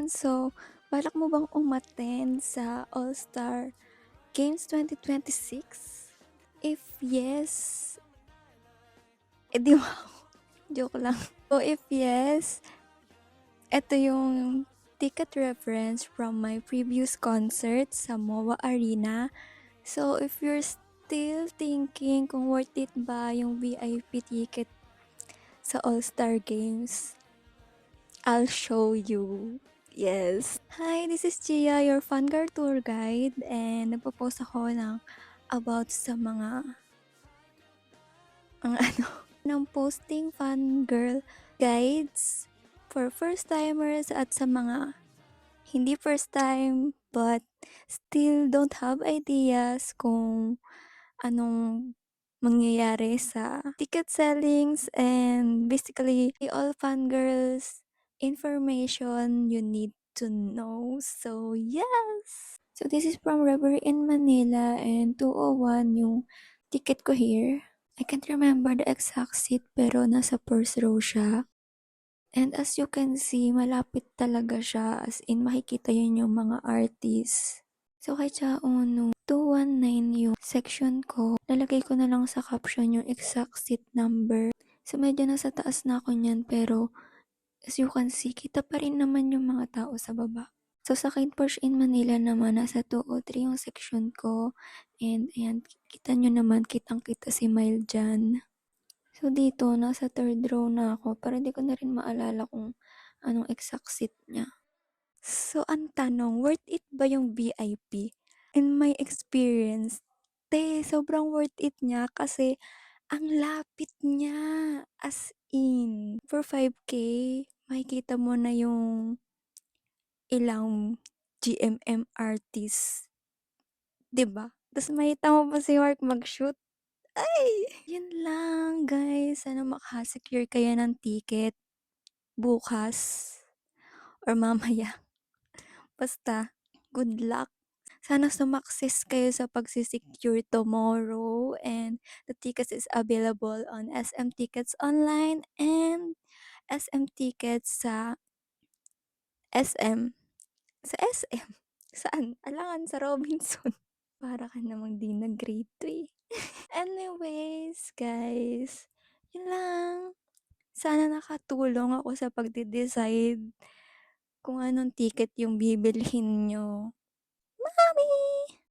So, balak mo bang umattend sa All-Star Games 2026? If yes, di wow, joke lang. So, if yes, eto yung ticket reference from my previous concert sa MOA Arena. So, if you're still thinking kung worth it ba yung VIP ticket sa All-Star Games, I'll show you. Yes. Hi, this is Gia, your Fangirl tour guide, and nagpo-post ako about sa mga ang ano, ng posting fangirl guides for first-timers at sa mga hindi first time but still don't have ideas kung anong mangyayari sa ticket sellings, and basically all fangirls information you need to know. So, yes! So, this is from Reverie in Manila, and 201 yung ticket ko here. I can't remember the exact seat pero nasa first row siya. And as you can see, malapit talaga siya, as in makikita yun yung mga artists. So, kay Cha-Eun 219 yung section ko. Nalagay ko na lang sa caption yung exact seat number. So, medyo nasa taas na ako niyan, pero as you can see, kita pa rin naman yung mga tao sa baba. So, sa Kind Porsche in Manila naman, nasa 203 yung section ko. And ayan, kita nyo naman, kitang-kita si Mile dyan. So, dito, nasa third row na ako, para di ko na rin maalala kung anong exact seat niya. So, ang tanong, worth it ba yung VIP? In my experience, sobrang worth it niya kasi ang lapit niya. As in, for 5K, makikita mo na yung ilang GMM artist, 'di ba? Tapos makita mo pa si Mark mag-shoot. Ay! Yun lang, guys. Sana maka-secure kayo ng ticket bukas or mamaya. Basta, good luck. Sana sumakses kayo sa pagsisecure tomorrow, and the tickets is available on SM Tickets Online and SM Tickets sa SM. Sa SM? Saan? Alangan sa Robinson. Para ka namang di nag-grade 2 eh. Anyways, guys, yun lang. Sana nakatulong ako sa pagde-decide kung anong ticket yung bibilhin nyo. Mami!